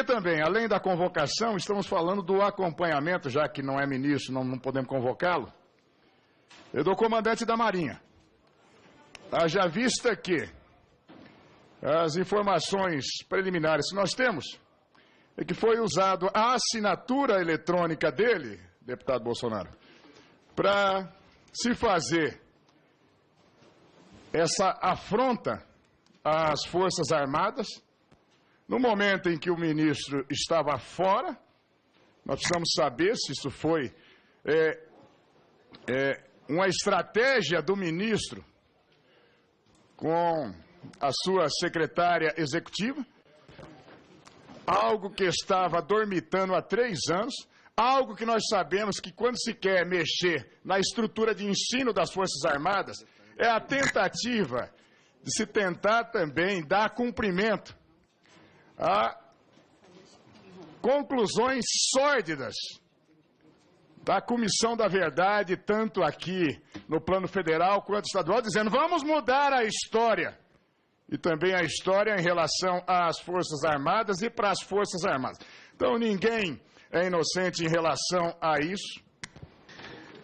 Aqui também, além da convocação, estamos falando do acompanhamento, já que não é ministro, não podemos convocá-lo, do comandante da Marinha. Haja vista que as informações preliminares que nós temos é que foi usado a assinatura eletrônica dele, deputado Bolsonaro, para se fazer essa afronta às Forças Armadas. No momento em que o ministro estava fora, nós precisamos saber se isso foi uma estratégia do ministro com a sua secretária executiva, algo que estava dormitando há 3 anos, algo que nós sabemos que quando se quer mexer na estrutura de ensino das Forças Armadas, é a tentativa de se tentar também dar cumprimento a conclusões sórdidas da Comissão da Verdade, tanto aqui no plano federal quanto estadual, dizendo vamos mudar a história. E também a história em relação às Forças Armadas e para as Forças Armadas. Então ninguém é inocente em relação a isso.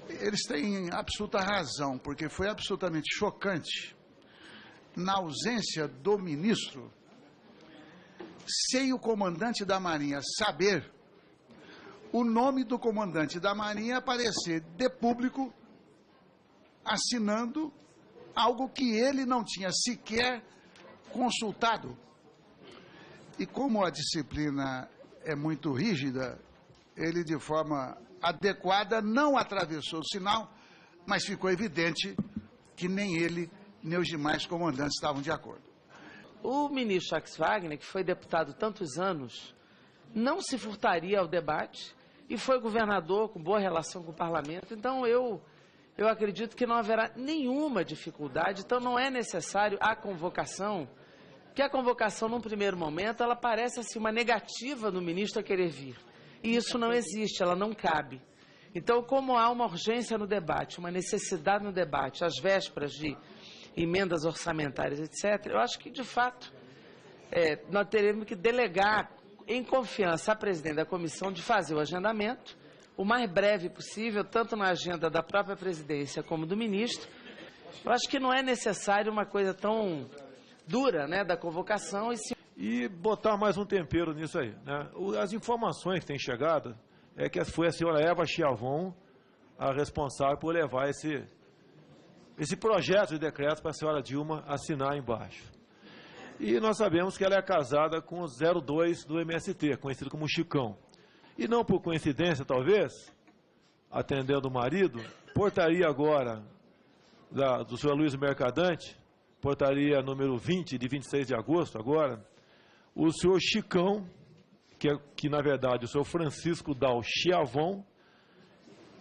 Eles têm absoluta razão, porque foi absolutamente chocante, na ausência do ministro, sem o comandante da Marinha saber, o nome do comandante da Marinha aparecer de público, assinando algo que ele não tinha sequer consultado. E como a disciplina é muito rígida, ele de forma adequada não atravessou o sinal, mas ficou evidente que nem ele, nem os demais comandantes estavam de acordo. O ministro Jacques Wagner, que foi deputado tantos anos, não se furtaria ao debate e foi governador com boa relação com o parlamento. Então eu acredito que não haverá nenhuma dificuldade, então não é necessário a convocação, porque a convocação, num primeiro momento, ela parece assim, uma negativa do ministro a querer vir. E isso não existe, ela não cabe. Então, como há uma urgência no debate, uma necessidade no debate, às vésperas de emendas orçamentárias, etc., eu acho que, de fato, nós teremos que delegar em confiança à presidente da comissão de fazer o agendamento o mais breve possível, tanto na agenda da própria presidência como do ministro. Eu acho que não é necessário uma coisa tão dura, né, da convocação. E botar mais um tempero nisso aí, né? As informações que têm chegado é que foi a senhora Eva Chiavon a responsável por levar esse projeto de decreto para a senhora Dilma assinar embaixo. E nós sabemos que ela é casada com o 02 do MST, conhecido como Chicão. E não por coincidência, talvez, atendendo o marido, portaria agora do senhor Luiz Mercadante, portaria número 20, de 26 de agosto agora, o senhor Chicão, que na verdade o senhor Francisco Dal Chiavon,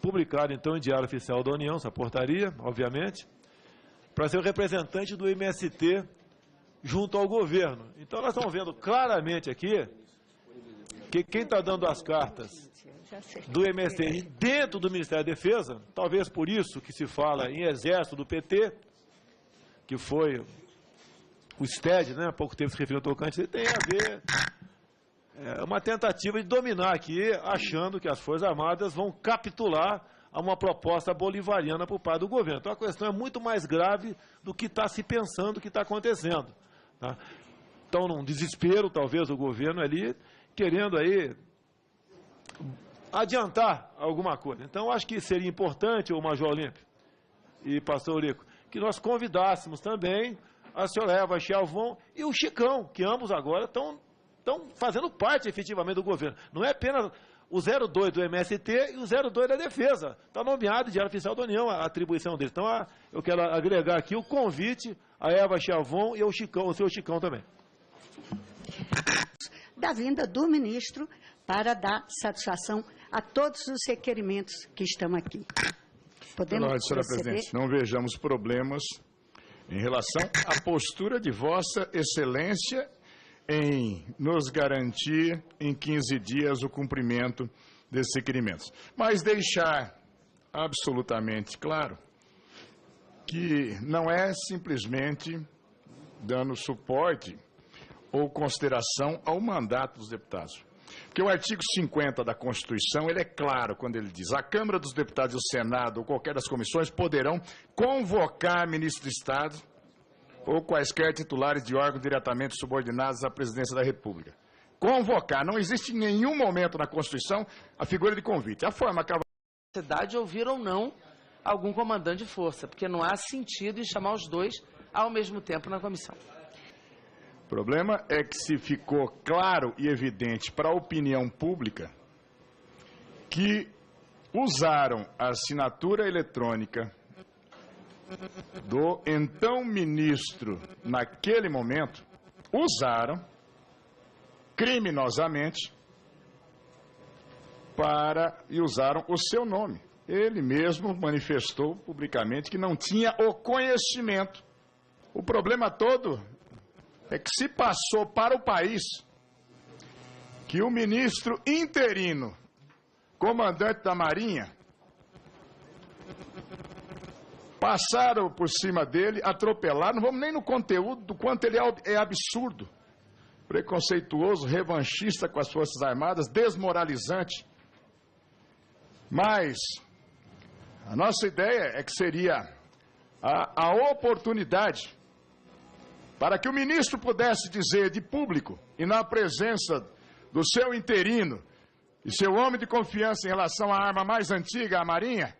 publicado então em Diário Oficial da União, essa portaria, obviamente, para ser o representante do MST junto ao governo. Então nós estamos vendo claramente aqui que quem está dando as cartas do MST dentro do Ministério da Defesa, talvez por isso que se fala em exército do PT, que foi o STED, né, há pouco tempo se referiu ao Tocantins, tem a ver uma tentativa de dominar aqui, achando que as Forças Armadas vão capitular a uma proposta bolivariana por parte do governo. Então a questão é muito mais grave do que está se pensando que está acontecendo. Tá? Então, num desespero, talvez, o governo ali, querendo aí adiantar alguma coisa. Então, acho que seria importante, o Major Olímpio e Pastor Eurico, que nós convidássemos também a senhora Eva Chiavon e o Chicão, que ambos agora estão fazendo parte efetivamente do governo. Não é apenas o 02 do MST e o 02 da Defesa. Está nomeado em Diário Oficial da União a atribuição deles. Então, eu quero agregar aqui o convite a Eva Chiavon e ao Chicão, o seu Chicão também. Da vinda do ministro para dar satisfação a todos os requerimentos que estão aqui. Podemos senhora presidente, não vejamos problemas em relação à postura de Vossa Excelência em nos garantir em 15 dias o cumprimento desses requerimentos. Mas deixar absolutamente claro que não é simplesmente dando suporte ou consideração ao mandato dos deputados. Porque o artigo 50 da Constituição, ele é claro quando ele diz: a Câmara dos Deputados e o Senado ou qualquer das comissões poderão convocar ministro de Estado ou quaisquer titulares de órgãos diretamente subordinados à presidência da República. Convocar. Não existe em nenhum momento na Constituição a figura de convite. A forma que a Necessidade de ouvir ou não algum comandante de força, porque não há sentido em chamar os dois ao mesmo tempo na comissão. O problema é que se ficou claro e evidente para a opinião pública que usaram a assinatura eletrônica do então ministro naquele momento, usaram criminosamente e usaram o seu nome. Ele mesmo manifestou publicamente que não tinha o conhecimento. O problema todo é que se passou para o país que o ministro interino, comandante da Marinha, passaram por cima dele, atropelaram, não vamos nem no conteúdo do quanto ele é absurdo, preconceituoso, revanchista com as Forças Armadas, desmoralizante. Mas a nossa ideia é que seria a oportunidade para que o ministro pudesse dizer de público e na presença do seu interino e seu homem de confiança em relação à arma mais antiga, a Marinha,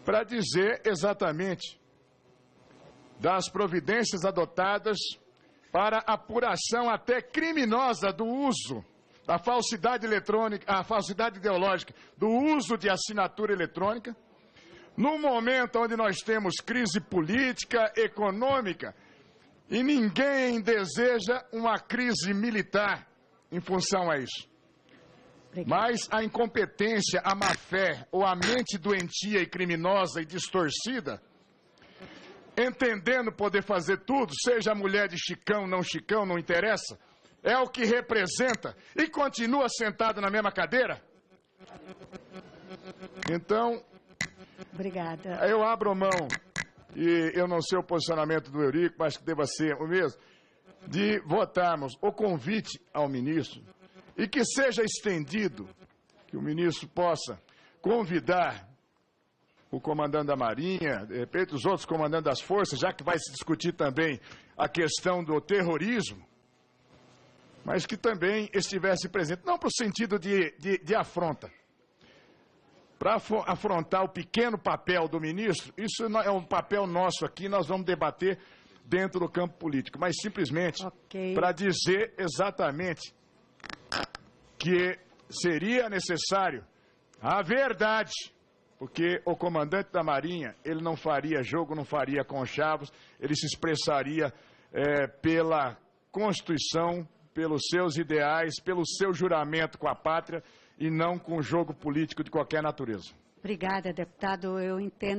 para dizer exatamente das providências adotadas para apuração até criminosa do uso da falsidade eletrônica, a falsidade ideológica, do uso de assinatura eletrônica, no momento onde nós temos crise política, econômica, e ninguém deseja uma crise militar em função a isso. Mas a incompetência, a má-fé ou a mente doentia e criminosa e distorcida, entendendo poder fazer tudo, seja a mulher de Chicão, não interessa, é o que representa e continua sentado na mesma cadeira. Então, obrigada. Eu abro mão, e eu não sei o posicionamento do Eurico, mas que deva ser o mesmo, de votarmos o convite ao ministro e que seja estendido, que o ministro possa convidar o comandante da Marinha, de repente os outros comandantes das forças, já que vai se discutir também a questão do terrorismo, mas que também estivesse presente, não para o sentido de afronta, para afrontar o pequeno papel do ministro. Isso é um papel nosso aqui, nós vamos debater dentro do campo político, mas simplesmente para dizer exatamente que seria necessário a verdade, porque o comandante da Marinha, ele não faria jogo, não faria conchavos, ele se expressaria pela Constituição, pelos seus ideais, pelo seu juramento com a pátria e não com jogo político de qualquer natureza. Obrigada, deputado. Eu entendo